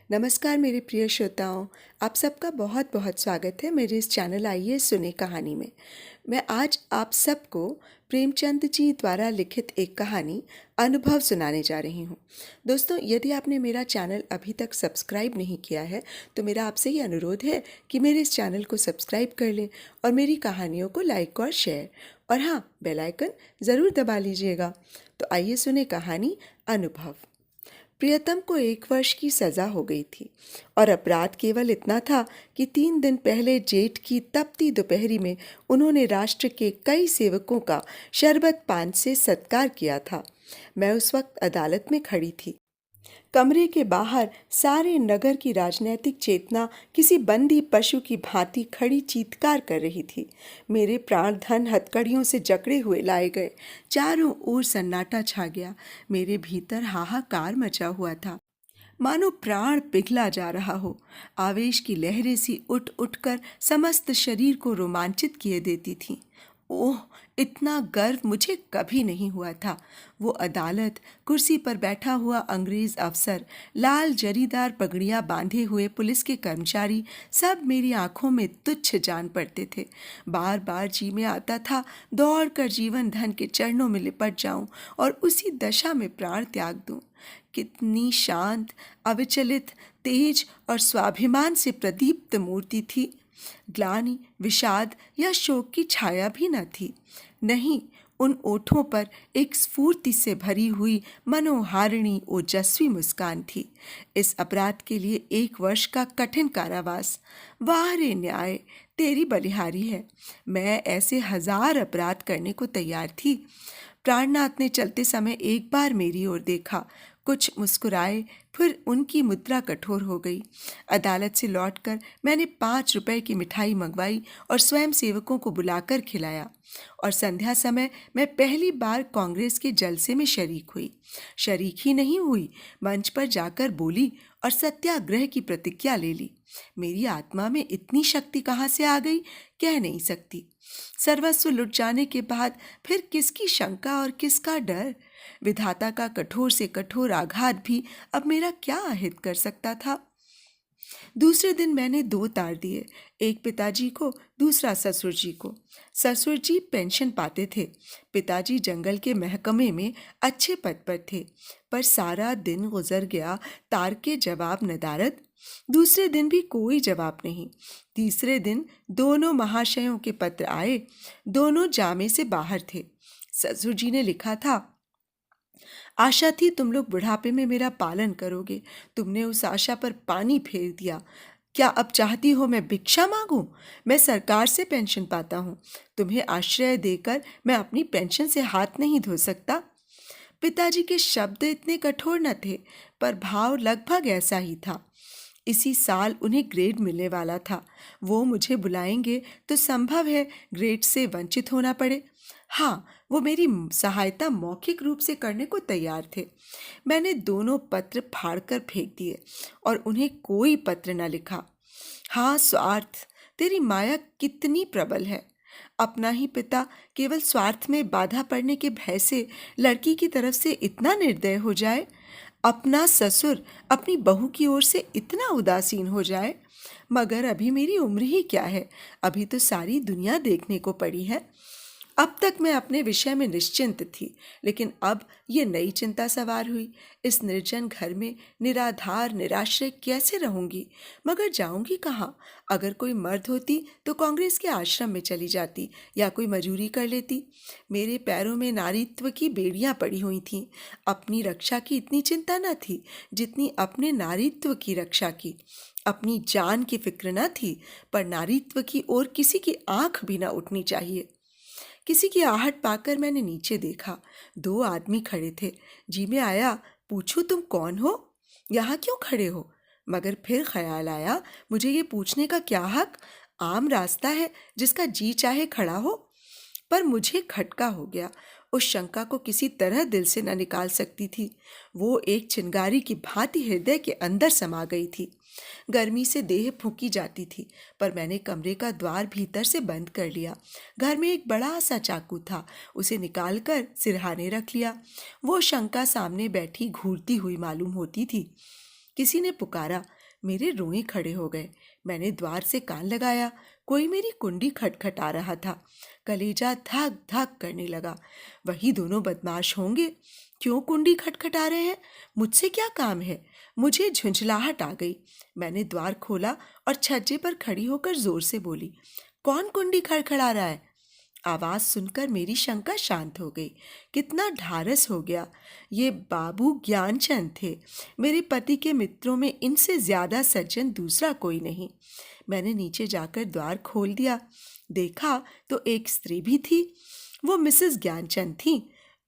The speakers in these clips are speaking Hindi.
नमस्कार मेरे प्रिय श्रोताओं, आप सबका बहुत बहुत स्वागत है मेरे इस चैनल आइए सुने कहानी में। मैं आज आप सबको प्रेमचंद जी द्वारा लिखित एक कहानी अनुभव सुनाने जा रही हूँ। दोस्तों, यदि आपने मेरा चैनल अभी तक सब्सक्राइब नहीं किया है तो मेरा आपसे ये अनुरोध है कि मेरे इस चैनल को सब्सक्राइब कर लें और मेरी कहानियों को लाइक और शेयर और हाँ, बेल आइकन ज़रूर दबा लीजिएगा। तो आइए सुने कहानी अनुभव। प्रियतम को 1 वर्ष की सजा हो गई थी और अपराध केवल इतना था कि 3 दिन पहले जेठ की तपती दोपहरी में उन्होंने राष्ट्र के कई सेवकों का शरबत पान से सत्कार किया था। मैं उस वक्त अदालत में खड़ी थी। कमरे के बाहर सारे नगर की राजनैतिक चेतना किसी बंदी पशु की भांति खड़ी चीत्कार कर रही थी। मेरे प्राण धन हथकड़ियों से जकड़े हुए लाए गए। चारों ओर सन्नाटा छा गया। मेरे भीतर हाहाकार मचा हुआ था, मानो प्राण पिघला जा रहा हो। आवेश की लहरें सी उठ उठकर समस्त शरीर को रोमांचित किए देती थीं। ओह, इतना गर्व मुझे कभी नहीं हुआ था। वो अदालत, कुर्सी पर बैठा हुआ अंग्रेज अफसर, लाल जरीदार पगड़ियां बांधे हुए पुलिस के कर्मचारी, सब मेरी आंखों में तुच्छ जान पड़ते थे। बार बार जी में आता था दौड़कर जीवन धन के चरणों में लिपट जाऊं और उसी दशा में प्राण त्याग दूं। कितनी शांत, अविचलित, तेज और स्वाभिमान से प्रदीप्त मूर्ति थी। ग्लानि, विषाद या शोक की छाया भी न थी। नहीं, उन ओठों पर एक स्फूर्ति से भरी हुई मनोहारिणी ओजस्वी मुस्कान थी। इस अपराध के लिए 1 वर्ष का कठिन कारावास। वाह रे न्याय, तेरी बलिहारी है। मैं ऐसे 1000 अपराध करने को तैयार थी। प्राणनाथ ने चलते समय एक बार मेरी ओर देखा, कुछ मुस्कुराए, फिर उनकी मुद्रा कठोर हो गई। अदालत से लौटकर मैंने 5 रुपए की मिठाई मंगवाई और स्वयं सेवकों को बुलाकर खिलाया। और संध्या समय मैं पहली बार कांग्रेस के जलसे में शरीक हुई। शरीक ही नहीं हुई, मंच पर जाकर बोली और सत्याग्रह की प्रतिज्ञा ले ली। मेरी आत्मा में इतनी शक्ति कहाँ से आ गई, कह नहीं सकती। सर्वस्व लुट जाने के बाद फिर किसकी शंका और किसका डर। विधाता का कठोर से कठोर आघात भी अब मेरा क्या अहित कर सकता था। दूसरे दिन मैंने 2 तार दिए, एक पिताजी को, दूसरा ससुर जी को। ससुर जी पेंशन पाते थे। पिताजी जंगल के महकमे में अच्छे पद पर थे। पर सारा दिन गुजर गया, तार के जवाब नदारद। दूसरे दिन भी कोई जवाब नहीं। तीसरे दिन दोनों महाशयों के पत्र आए। दोनों जामे से बाहर थे। ससुर जी ने लिखा था, आशा थी तुम लोग बुढ़ापे में मेरा पालन करोगे। तुमने उस आशा पर पानी फेर दिया। क्या अब चाहती हो मैं भिक्षा मांगूं? मैं सरकार से पेंशन पाता हूँ। तुम्हें आश्रय देकर मैं अपनी पेंशन से हाथ नहीं धो सकता। पिताजी के शब्द इतने कठोर न थे, पर भाव लगभग ऐसा ही था। इसी साल उन्हें ग्रेड मिलने वाला था। वो मुझे बुलाएंगे तो संभव है ग्रेड से वंचित होना पड़े। हाँ, वो मेरी सहायता मौखिक रूप से करने को तैयार थे। मैंने दोनों पत्र फाड़कर फेंक दिए और उन्हें कोई पत्र न लिखा। हाँ, स्वार्थ, तेरी माया कितनी प्रबल है। अपना ही पिता केवल स्वार्थ में बाधा पड़ने के भय से लड़की की तरफ से इतना निर्दय हो जाए, अपना ससुर अपनी बहू की ओर से इतना उदासीन हो जाए। मगर अभी मेरी उम्र ही क्या है, अभी तो सारी दुनिया देखने को पड़ी है। अब तक मैं अपने विषय में निश्चिंत थी, लेकिन अब ये नई चिंता सवार हुई। इस निर्जन घर में निराधार निराश्रय कैसे रहूंगी? मगर जाऊंगी कहाँ? अगर कोई मर्द होती तो कांग्रेस के आश्रम में चली जाती या कोई मजूरी कर लेती। मेरे पैरों में नारीत्व की बेड़ियां पड़ी हुई थीं। अपनी रक्षा की इतनी चिंता न थी जितनी अपने नारीत्व की रक्षा की। अपनी जान की फिक्र न थी, पर नारीत्व की ओर किसी की आंख भी न उठनी चाहिए। किसी की आहट पाकर मैंने नीचे देखा। 2 आदमी खड़े थे। जी में आया, पूछूं तुम कौन हो? यहाँ क्यों खड़े हो? मगर फिर ख्याल आया, मुझे ये पूछने का क्या हक? आम रास्ता है, जिसका जी चाहे खड़ा हो। पर मुझे खटका हो गया। उस शंका को किसी तरह दिल से न निकाल सकती थी। वो एक चिंगारी की भांति हृदय के अंदर समा गई थी। गर्मी से देह फूंकी जाती थी, पर मैंने कमरे का द्वार भीतर से बंद कर लिया। घर में एक बड़ा सा चाकू था, उसे निकालकर सिरहाने रख लिया। वो शंका सामने बैठी घूरती हुई मालूम होती थी। किसी ने पुकारा। मेरे रोए खड़े हो गए। मैंने द्वार से कान लगाया। कोई मेरी कुंडी खटखटा रहा था। कलेजा धक धक करने लगा। वही दोनों बदमाश होंगे। क्यों कुंडी खटखटा रहे हैं? मुझसे क्या काम है? मुझे झुंझलाहट आ गई। मैंने द्वार खोला और छज्जे पर खड़ी होकर जोर से बोली, कौन कुंडी खड़खड़ा रहा है? आवाज सुनकर मेरी शंका शांत हो गई। कितना ढारस हो गया। ये बाबू ज्ञानचंद थे। मेरे पति के मित्रों में इनसे ज्यादा सज्जन दूसरा कोई नहीं। मैंने नीचे जाकर द्वार खोल दिया। देखा तो एक स्त्री भी थी। वो मिसेस ज्ञानचंद थी।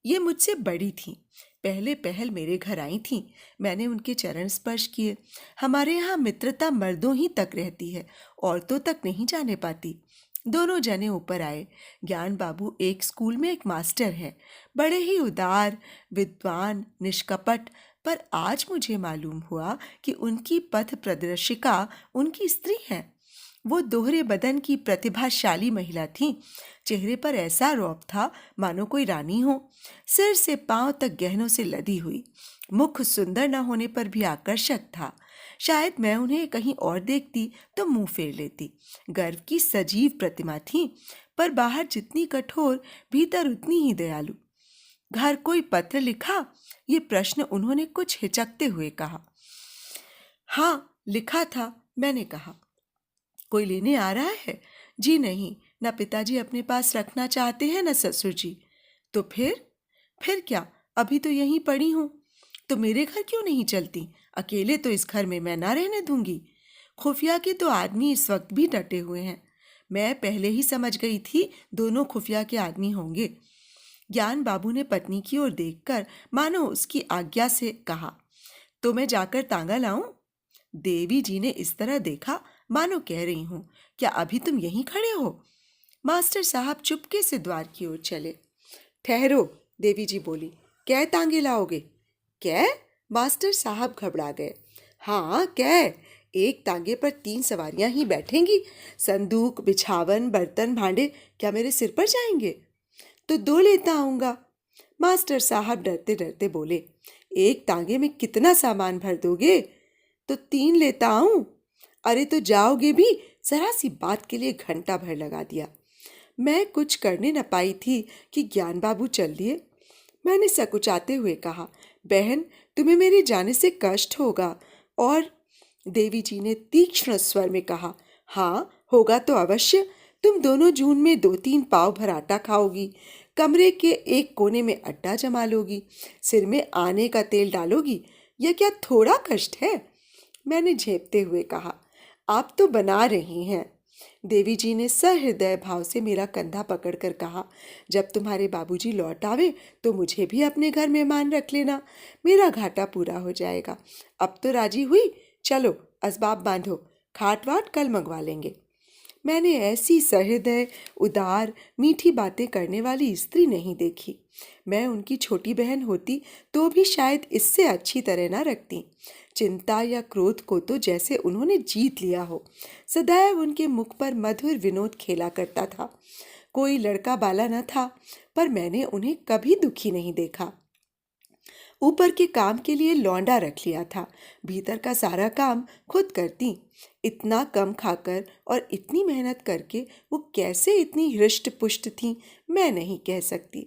ये मुझसे बड़ी थी। पहले पहल मेरे घर आई थी। मैंने उनके चरण स्पर्श किए। हमारे यहाँ मित्रता मर्दों ही तक रहती है, औरतों तक नहीं जाने पाती। दोनों जने ऊपर आए। ज्ञान बाबू एक स्कूल में एक मास्टर हैं, बड़े ही उदार, विद्वान, निष्कपट। पर आज मुझे मालूम हुआ कि उनकी पथ प्रदर्शिका उनकी स्त्री है। वो दोहरे बदन की प्रतिभाशाली महिला थी। चेहरे पर ऐसा रौब था मानो कोई रानी हो। सिर से पांव तक गहनों से लदी हुई। मुख सुंदर न होने पर भी आकर्षक था। शायद मैं उन्हें कहीं और देखती तो मुंह फेर लेती। गर्व की सजीव प्रतिमा थी, पर बाहर जितनी कठोर, भीतर उतनी ही दयालु। घर कोई पत्र लिखा? ये प्रश्न उन्होंने कुछ हिचकते हुए कहा। हाँ, लिखा था, मैंने कहा। कोई लेने आ रहा है? जी नहीं, न पिताजी अपने पास रखना चाहते हैं न ससुर जी। तो फिर क्या? अभी तो यहीं पड़ी हूं। तो मेरे घर क्यों नहीं चलती? अकेले तो इस घर में मैं ना रहने दूंगी। खुफिया के तो आदमी इस वक्त भी डटे हुए हैं। मैं पहले ही समझ गई थी दोनों खुफिया के आदमी होंगे। ज्ञान बाबू ने पत्नी की ओर देखकर मानो उसकी आज्ञा से कहा, तो मैं जाकर तांगा लाऊं? देवी जी ने इस तरह देखा मानो कह रही हूं, क्या अभी तुम यहीं खड़े हो? मास्टर साहब चुपके से द्वार की ओर चले। ठहरो, देवी जी बोली, कै तांगे लाओगे? कै? मास्टर साहब घबरा गए। हाँ, कै। एक तांगे पर 3 सवारियां ही बैठेंगी। संदूक, बिछावन, बर्तन, भांडे क्या मेरे सिर पर जाएंगे? तो 2 लेता आऊंगा। मास्टर साहब डरते डरते बोले, एक तांगे में कितना सामान भर दोगे? तो 3 लेता आऊं? अरे तो जाओगे भी? जरा सी बात के लिए घंटा भर लगा दिया। मैं कुछ करने न पाई थी कि ज्ञान बाबू चल दिए। मैंने सकुचाते हुए कहा, बहन, तुम्हें मेरे जाने से कष्ट होगा। और देवी जी ने तीक्ष्ण स्वर में कहा, हाँ, होगा तो अवश्य। तुम दोनों जून में 2-3 पाव भर आटा खाओगी, कमरे के एक कोने में अड्डा जमा लोगी, सिर में आने का तेल डालोगी। यह क्या थोड़ा कष्ट है? मैंने झेपते हुए कहा, आप तो बना रही हैं। देवी जी ने सहृदय भाव से मेरा कंधा पकड़कर कहा, जब तुम्हारे बाबूजी लौट आवे तो मुझे भी अपने घर मेहमान रख लेना। मेरा घाटा पूरा हो जाएगा। अब तो राजी हुई? चलो असबाब बांधो, खाट वाट कल मंगवा लेंगे। मैंने ऐसी सहृदय, उदार, मीठी बातें करने वाली स्त्री नहीं देखी। मैं उनकी छोटी बहन होती तो भी शायद इससे अच्छी तरह ना रखती। चिंता या क्रोध को तो जैसे उन्होंने जीत लिया हो। सदैव उनके मुख पर मधुर विनोद खेला करता था। कोई लड़का बाला न था, पर मैंने उन्हें कभी दुखी नहीं देखा। ऊपर के काम के लिए लौंडा रख लिया था, भीतर का सारा काम खुद करती। इतना कम खाकर और इतनी मेहनत करके वो कैसे इतनी हृष्ट पुष्ट थीं, मैं नहीं कह सकती।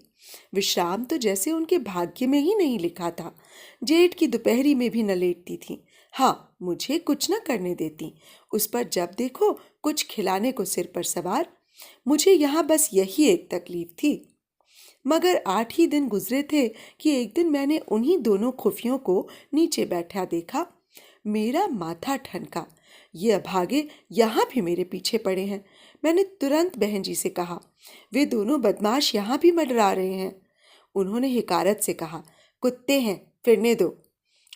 विश्राम तो जैसे उनके भाग्य में ही नहीं लिखा था। जेठ की दोपहरी में भी न लेटती थीं। हाँ, मुझे कुछ न करने देती। उस पर जब देखो कुछ खिलाने को सिर पर सवार। मुझे यहाँ बस यही एक तकलीफ थी। मगर 8 ही दिन गुजरे थे कि एक दिन मैंने उन्हीं दोनों खुफियों को नीचे बैठा देखा। मेरा माथा ठनका। ये अभागे यहाँ भी मेरे पीछे पड़े हैं। मैंने तुरंत बहन जी से कहा, वे दोनों बदमाश यहाँ भी मंडरा रहे हैं। उन्होंने हिकारत से कहा, कुत्ते हैं, फिरने दो।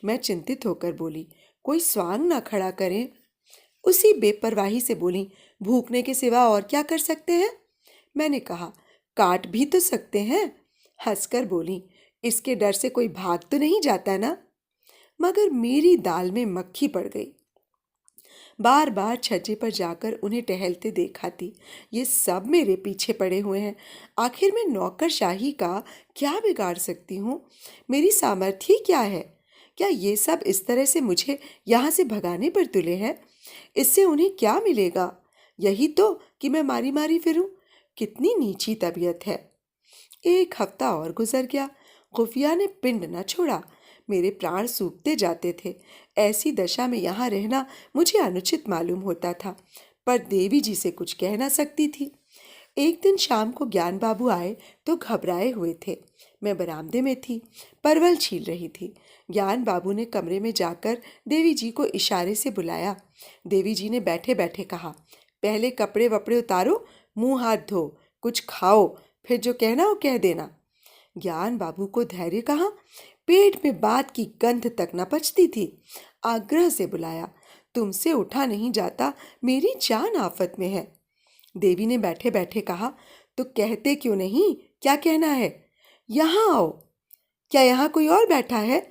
मैं चिंतित होकर बोली, कोई स्वांग ना खड़ा करें। उसी बेपरवाही से बोली, भूखने के सिवा और क्या कर सकते हैं? मैंने कहा, काट भी तो सकते हैं। हंसकर बोली, इसके डर से कोई भाग तो नहीं जाता ना? मगर मेरी दाल में मक्खी पड़ गई। बार बार छज्जे पर जाकर उन्हें टहलते देखा थी। ये सब मेरे पीछे पड़े हुए हैं। आखिर मैं नौकरशाही का क्या बिगाड़ सकती हूँ? मेरी सामर्थ्य क्या है? क्या ये सब इस तरह से मुझे यहाँ से भगाने पर तुले हैं? इससे उन्हें क्या मिलेगा? यही तो कि मैं मारी मारी फिरूं। कितनी नीची तबीयत है। एक हफ्ता और गुजर गया। खुफिया ने पिंड न छोड़ा। मेरे प्राण सूखते जाते थे। ऐसी दशा में यहाँ रहना मुझे अनुचित मालूम होता था, पर देवी जी से कुछ कह ना सकती थी। एक दिन शाम को ज्ञान बाबू आए तो घबराए हुए थे। मैं बरामदे में थी, परवल छील रही थी। ज्ञान बाबू ने कमरे में जाकर देवी जी को इशारे से बुलाया। देवी जी ने बैठे बैठे कहा, पहले कपड़े वपड़े उतारो, मुंह हाथ धो, कुछ खाओ, फिर जो कहना हो कह देना। ज्ञान बाबू को धैर्य कहाँ, पेट में बात की गंध तक न पचती थी। आग्रह से बुलाया, तुमसे उठा नहीं जाता, मेरी जान आफत में है। देवी ने बैठे बैठे कहा, तो कहते क्यों नहीं, क्या कहना है? यहाँ आओ। क्या यहाँ कोई और बैठा है?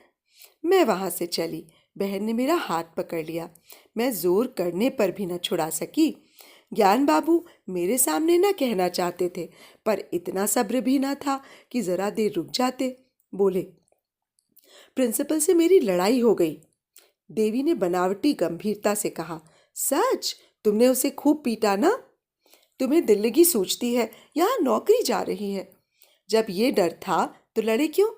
मैं वहां से चली। बहन ने मेरा हाथ पकड़ लिया। मैं जोर करने पर भी न छुड़ा सकी। ज्ञान बाबू मेरे सामने न कहना चाहते थे, पर इतना सब्र भी न था कि जरा देर रुक जाते। बोले, प्रिंसिपल से मेरी लड़ाई हो गई। देवी ने बनावटी गंभीरता से कहा, सच? तुमने उसे खूब पीटा ना? तुम्हें दिल्लगी सूझती है, यहाँ नौकरी जा रही है। जब ये डर था तो लड़े क्यों?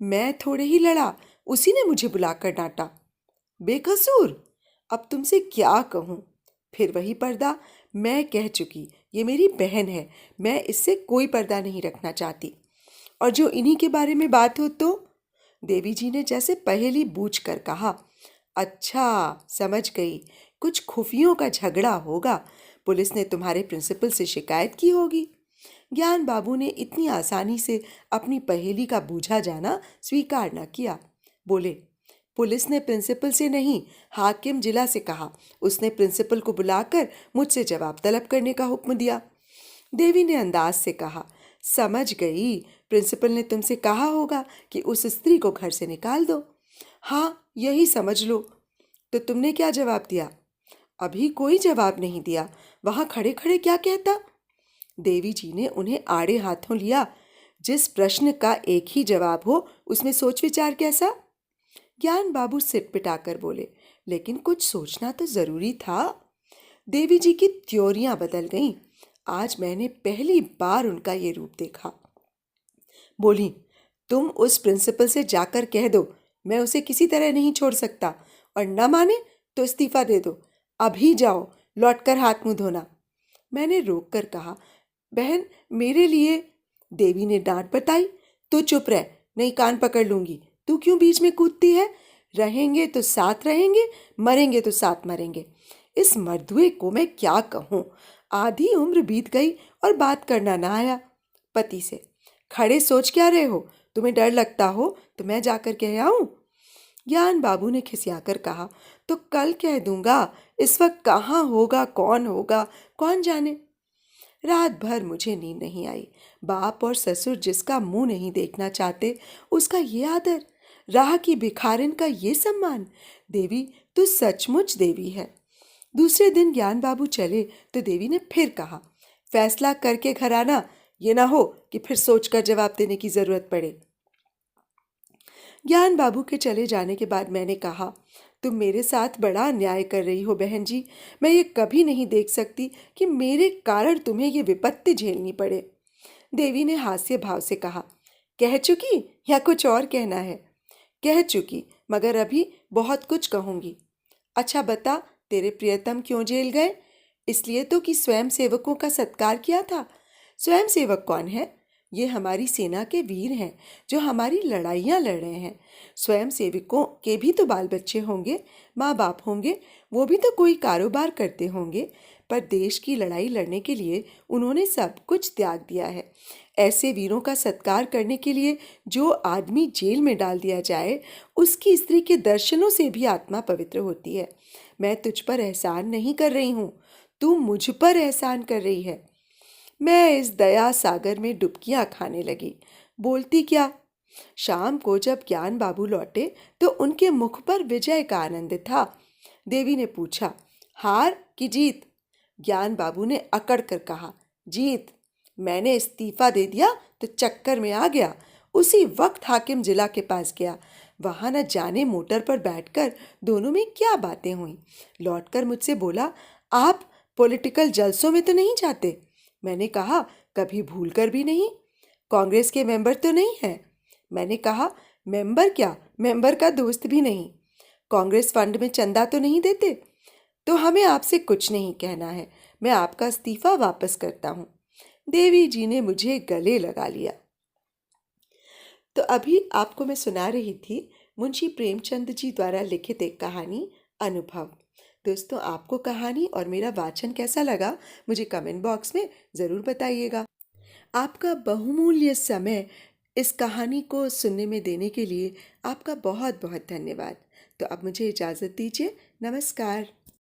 मैं थोड़े ही लड़ा, उसी ने मुझे बुलाकर डांटा। बेकसूर। अब तुमसे क्या कहूँ? फिर वही पर्दा। मैं कह चुकी, ये मेरी बहन है, मैं इससे कोई पर्दा नहीं रखना चाहती। और जो इन्हीं के बारे में बात हो तो? देवी जी ने जैसे पहेली बूझ कर कहा, अच्छा समझ गई, कुछ खुफियों का झगड़ा होगा। पुलिस ने तुम्हारे प्रिंसिपल से शिकायत की होगी। ज्ञान बाबू ने इतनी आसानी से अपनी पहेली का बूझा जाना स्वीकार न किया। बोले, पुलिस ने प्रिंसिपल से नहीं, हाकिम जिला से कहा। उसने प्रिंसिपल को बुलाकर मुझसे जवाब तलब करने का हुक्म दिया। देवी ने अंदाज से कहा, समझ गई, प्रिंसिपल ने तुमसे कहा होगा कि उस स्त्री को घर से निकाल दो। हाँ, यही समझ लो। तो तुमने क्या जवाब दिया? अभी कोई जवाब नहीं दिया। वहां खड़े खड़े क्या कहता? देवी जी ने उन्हें आड़े हाथों लिया। जिस प्रश्न का एक ही जवाब हो, उसमें सोच विचार कैसा? ज्ञान बाबू सिटपिटाकर बोले, लेकिन कुछ सोचना तो जरूरी था। देवी जी की त्योरियां बदल गईं। आज मैंने पहली बार उनका ये रूप देखा। बोली, तुम उस प्रिंसिपल से जाकर कह दो, मैं उसे किसी तरह नहीं छोड़ सकता, और न माने तो इस्तीफा दे दो। अभी जाओ, लौटकर हाथ मुंह धोना। मैंने रोक कर कहा, बहन मेरे लिए। देवी ने डांट बताई, तू चुप रह, नहीं कान पकड़ लूंगी। तू क्यों बीच में कूदती है? रहेंगे तो साथ रहेंगे, मरेंगे तो साथ मरेंगे। इस मर्दुए को मैं क्या कहूँ? आधी उम्र बीत गई और बात करना ना आया। पति से, खड़े सोच क्या रहे हो? तुम्हें डर लगता हो तो मैं जाकर कह आऊं? ज्ञान बाबू ने खिसियाकर कहा, तो कल कह दूंगा। इस वक्त कहाँ होगा, कौन जाने। रात भर मुझे नींद नहीं आई। बाप और ससुर जिसका मुंह नहीं देखना चाहते, उसका ये आदर, राह की भिखारिन का ये सम्मान। देवी, तू सचमुच देवी है। दूसरे दिन ज्ञान बाबू चले तो देवी ने फिर कहा, फैसला करके घर आना, ये ना हो कि फिर सोचकर जवाब देने की जरूरत पड़े। ज्ञान बाबू के चले जाने के बाद मैंने कहा, तुम मेरे साथ बड़ा अन्याय कर रही हो बहन जी। मैं ये कभी नहीं देख सकती कि मेरे कारण तुम्हें ये विपत्ति झेलनी पड़े। देवी ने हास्य भाव से कहा, कह चुकी या कुछ और कहना है? कह चुकी, मगर अभी बहुत कुछ कहूंगी। अच्छा बता, तेरे प्रियतम क्यों जेल गए? इसलिए तो कि स्वयं सेवकों का सत्कार किया था। स्वयं सेवक कौन है? ये हमारी सेना के वीर हैं जो हमारी लड़ाइयाँ लड़ रहे हैं। स्वयं सेवकों के भी तो बाल बच्चे होंगे, माँ बाप होंगे, वो भी तो कोई कारोबार करते होंगे। पर देश की लड़ाई लड़ने के लिए उन्होंने सब कुछ त्याग दिया है। ऐसे वीरों का सत्कार करने के लिए जो आदमी जेल में डाल दिया जाए, उसकी स्त्री के दर्शनों से भी आत्मा पवित्र होती है। मैं तुझ पर एहसान नहीं कर रही हूँ, तू मुझ पर एहसान कर रही है। मैं इस दया सागर में डुबकियां खाने लगी। बोलती क्या? शाम को जब ज्ञान बाबू लौटे तो उनके मुख पर विजय का आनंद था। देवी ने पूछा, हार कि जीत? ज्ञान बाबू ने अकड़ कर कहा, जीत। मैंने इस्तीफा दे दिया तो चक्कर में आ गया। उसी वक्त हाकिम जिला के पास गया। वहाँ न जाने मोटर पर बैठकर दोनों में क्या बातें हुई। लौटकर मुझसे बोला, आप पॉलिटिकल जलसों में तो नहीं जाते? मैंने कहा, कभी भूलकर भी नहीं। कांग्रेस के मेंबर तो नहीं है? मैंने कहा, मेंबर क्या, मेंबर का दोस्त भी नहीं। कांग्रेस फंड में चंदा तो नहीं देते? तो हमें आपसे कुछ नहीं कहना है, मैं आपका इस्तीफा वापस करता हूँ। देवी जी ने मुझे गले लगा लिया। तो अभी आपको मैं सुना रही थी मुंशी प्रेमचंद जी द्वारा लिखित एक कहानी, अनुभव। दोस्तों, आपको कहानी और मेरा वाचन कैसा लगा मुझे कमेंट बॉक्स में ज़रूर बताइएगा। आपका बहुमूल्य समय इस कहानी को सुनने में देने के लिए आपका बहुत बहुत धन्यवाद। तो अब मुझे इजाज़त दीजिए। नमस्कार।